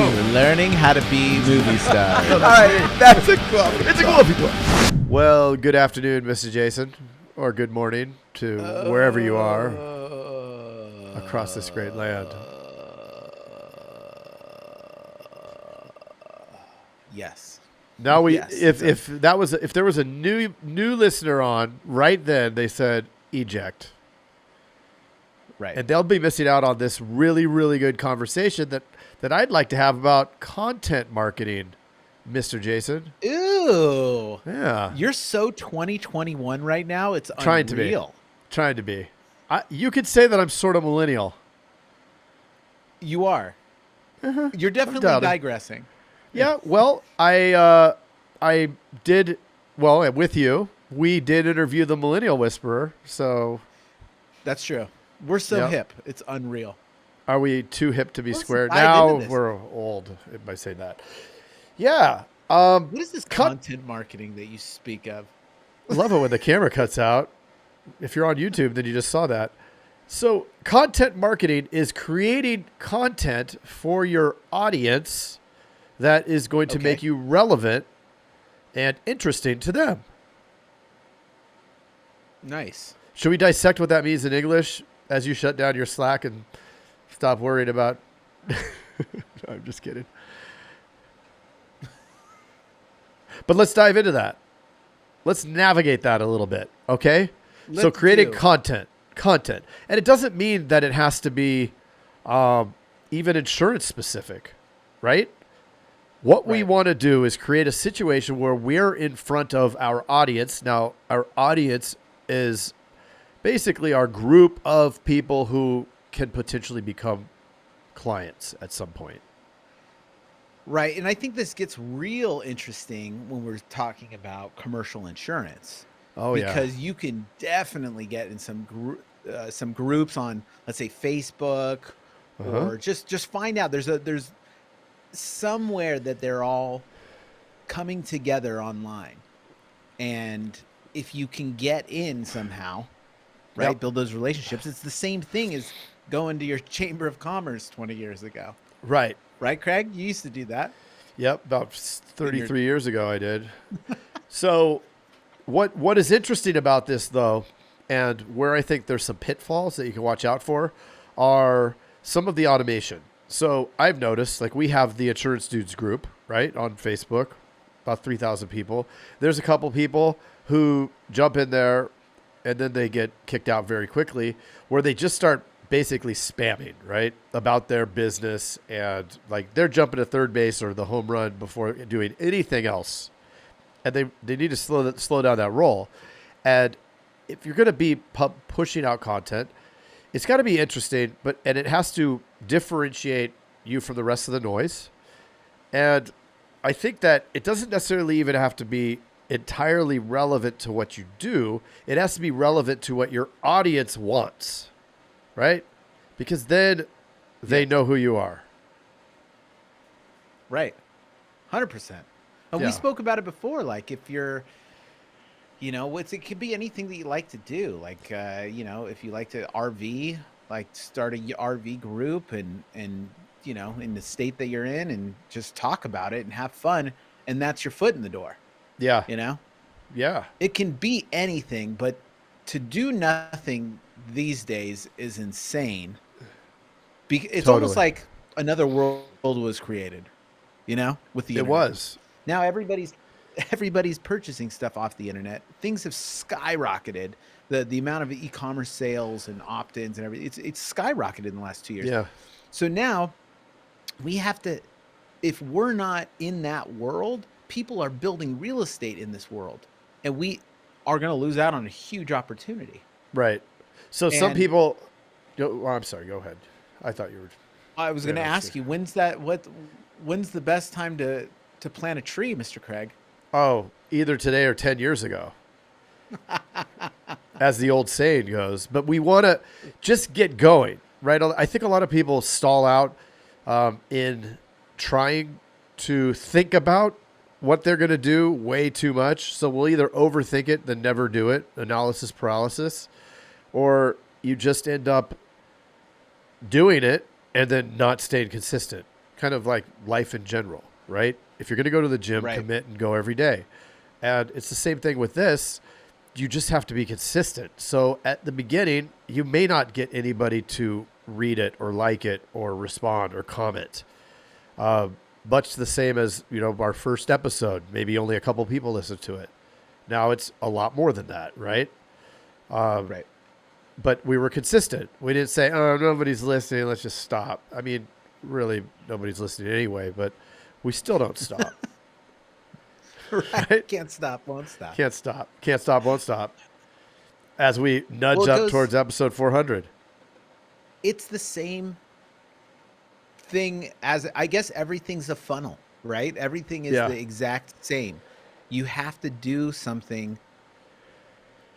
Learning how to be movie stars. All right, that's a quote. It's a quote. Well, good afternoon, Mr. Jason, or good morning to wherever you are across this great land. Yes. Now Yes, if there was a new listener on right then, they said eject, Right. and they'll be missing out on this really, really good conversation that I'd like to have about content marketing, Mr. Jason. Ew. Yeah, You're so 2021 right now. It's Trying unreal. trying to be. You could say that I'm sort of millennial. You are. You're definitely doubting. digressing. Yeah, well, I did, well, with you, we did interview the Millennial Whisperer, so That's true. We're so Yep. hip. It's unreal. are we too hip to be Let's square? dive Now into this. we're old, if I say that. Yeah, What is this Cut- content marketing that you speak of? I love it when the camera cuts out. If you're on YouTube, then you just saw that. So content marketing is creating content for your audience that is going to Okay. make you relevant and interesting to them. Nice. Should we dissect what that means in English as you shut down your Slack and stop worrying about... No, I'm just kidding. But let's dive into that. Let's navigate that a little bit, okay? So Let's creating do. content. And it doesn't mean that it has to be even insurance specific, right? What we Right. want to do is create a situation where we're in front of our audience. Now, our audience is basically our group of people who can potentially become clients at some point. Right. And I think this gets real interesting when we're talking about commercial insurance. Oh, yeah. Because you can definitely get in some groups on, let's say, Facebook, Uh-huh. or just find out there's somewhere that they're all coming together online, and if you can get in somehow, right, Yep. build those relationships. It's the same thing as going to your chamber of commerce 20 years ago, Right. right, Craig? You used to do that. Yep, about 33 years ago I did. So what is interesting about this, though, and where I think there's some pitfalls that you can watch out for, are some of the automation. So I've noticed, like, we have the Insurance Dudes group, right, on Facebook, about 3,000 people. There's a couple people who jump in there and then they get kicked out very quickly, where they just start basically spamming, right, about their business, and like they're jumping to third base or the home run before doing anything else. And they need to slow down that roll. And if you're going to be pushing out content, it's got to be interesting, and it has to differentiate you from the rest of the noise. And I think that it doesn't necessarily even have to be entirely relevant to what you do. It has to be relevant to what your audience wants, right? Because then they know who you are. Right. 100%. And Yeah. we spoke about it before. Like, if you're, it could be anything that you like to do. Like, if you like to RV, like start a RV group and, in the state that you're in, and just talk about it and have fun. And that's your foot in the door, Yeah. Yeah. It can be anything, but to do nothing these days is insane. It's almost Totally. like another world was created, with the It internet. was. Now everybody's purchasing stuff off the internet. Things have skyrocketed. The amount of e-commerce sales and opt-ins and everything, it's skyrocketed in the last 2 years. Yeah. So now we have to, if we're not in that world, people are building real estate in this world, and we are going to lose out on a huge opportunity. Right. So some And- people, I'm sorry, go ahead. I thought you were. I was going to Yeah, ask you, when's the best time to plant a tree, Mr. Craig? Oh, either today or 10 years ago, as the old saying goes. But we want to just get going, right? I think a lot of people stall out in trying to think about what they're going to do way too much. So we'll either overthink it, then never do it, analysis paralysis, or you just end up doing it and then not staying consistent. kind of like life in general, right? If you're going to go to the gym, Right. commit and go every day. And it's the same thing with this. You just have to be consistent. So at the beginning, you may not get anybody to read it or like it or respond or comment. Much the same as, our first episode, maybe only a couple people listened to it. Now it's a lot more than that, right? Right. But we were consistent. We didn't say, oh, nobody's listening, let's just stop. I mean, really, nobody's listening anyway, but we still don't stop. Right. Right? Can't stop, won't stop. Can't stop. Can't stop, won't stop. As we nudge Well, it up goes- towards episode 400. It's the same thing as, I guess, everything's a funnel, right? Everything is Yeah. the exact same. You have to do something,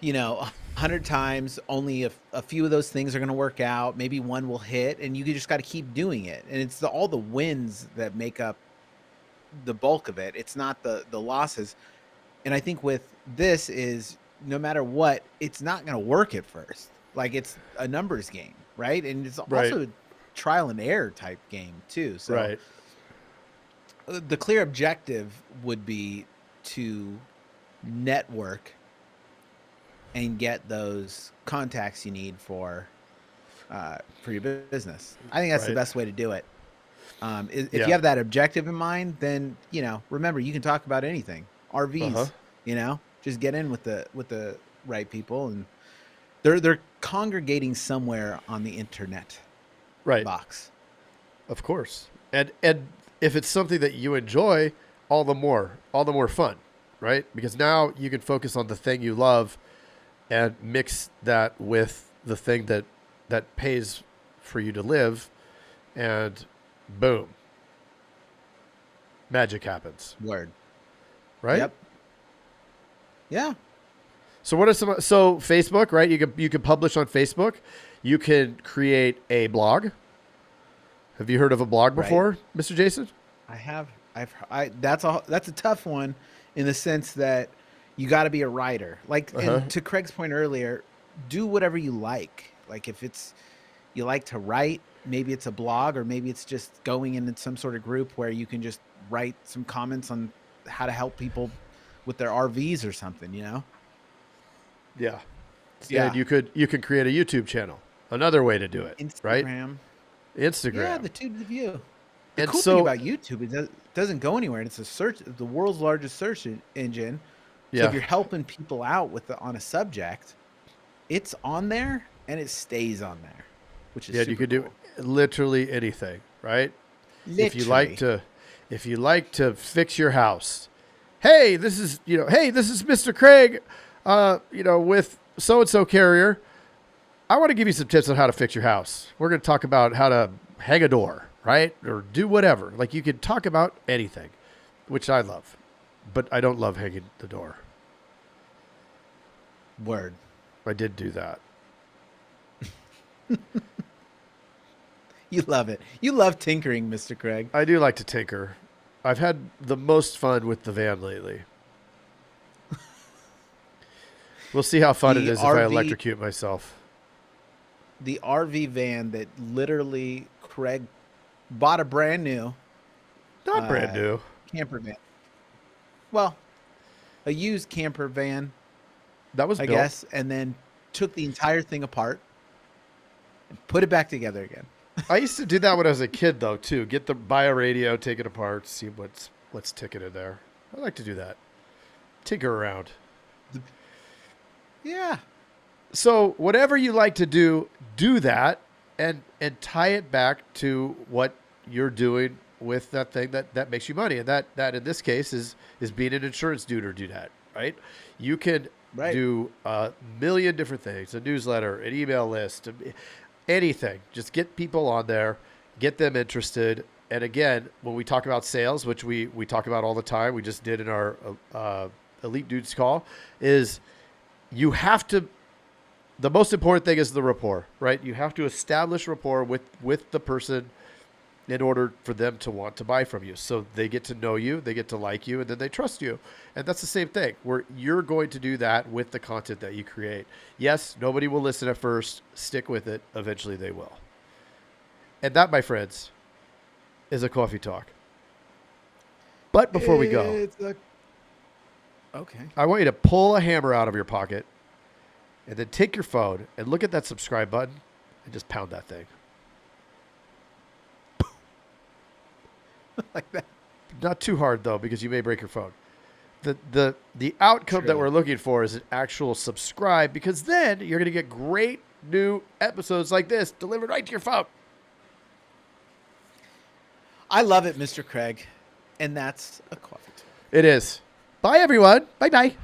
100 times. Only a few of those things are going to work out. Maybe one will hit, and you just got to keep doing it. And it's all the wins that make up the bulk of it. It's not the losses. And I think with this is, no matter what, it's not going to work at first. Like, it's a numbers game, right? And it's Right. also a trial and error type game too. So Right. the clear objective would be to network and get those contacts you need for your business. I think that's the Right. best way to do it. If Yeah. you have that objective in mind, then remember, you can talk about anything. RVs, Uh-huh. just get in with the right people, and they're congregating somewhere on the internet Right. box. Of course. And if it's something that you enjoy, all the more fun, right? Because now you can focus on the thing you love and mix that with the thing that pays for you to live, and boom, magic happens, Word. right? Yep. Yeah. So what are so Facebook, right? You can publish on Facebook. You can create a blog. Have you heard of a blog Right. before, Mr. Jason? I have. That's a tough one, in the sense that you got to be a writer. Like, Uh-huh. and to Craig's point earlier, do whatever you like. Like, if it's you like to write, maybe it's a blog, or maybe it's just going in some sort of group where you can just write some comments on how to help people with their RVs or something. Yeah. Yeah. And you can create a YouTube channel. Another way to do it, right? Instagram. Instagram. Yeah, the tube of you. The And cool so- thing about YouTube is it doesn't go anywhere. And it's the world's largest search engine. So Yeah. if you're helping people out on a subject, it's on there and it stays on there, which is Yeah, super you could do cool. literally anything, right? If you Literally. like to fix your house. Hey, this is Mr. Craig, with so and so carrier. I want to give you some tips on how to fix your house. We're going to talk about how to hang a door, right? Or do whatever. Like, you could talk about anything, which I love, but I don't love hanging the door. Word. I did do that. You love it. You love tinkering, Mr. Craig. I do like to tinker. I've had the most fun with the van lately. We'll see how fun The it is if I RV electrocute myself. The RV van that literally Craig bought a brand new Not brand new. camper van. Well, a used camper van, That was I built. guess, and then took the entire thing apart and put it back together again. I used to do that when I was a kid, though, too. Buy a radio, take it apart, see what's ticking in there. I like to do that. Tinker around. Yeah. So whatever you like to do that, and tie it back to what you're doing with that thing that makes you money. And that in this case is being an insurance dude or dudette, right? You can Right. do a million different things, a newsletter, an email list, anything. Just get people on there, get them interested. And again, when we talk about sales, which we talk about all the time, we just did in our Elite Dudes call, is you have to, the most important thing is the rapport, right? You have to establish rapport with the person in order for them to want to buy from you. So they get to know you, they get to like you, and then they trust you. And that's the same thing, where you're going to do that with the content that you create. Yes, nobody will listen at first. Stick with it. Eventually they will. And that, my friends, is a coffee talk. But before we go, Okay. I want you to pull a hammer out of your pocket and then take your phone and look at that subscribe button and just pound that thing. Like that. Not too hard though, because you may break your phone. The outcome that True. we're looking for is an actual subscribe, because then you're going to get great new episodes like this delivered right to your phone. I love it, Mr. Craig. And that's a coffee talk. It is. Bye, everyone. Bye-bye.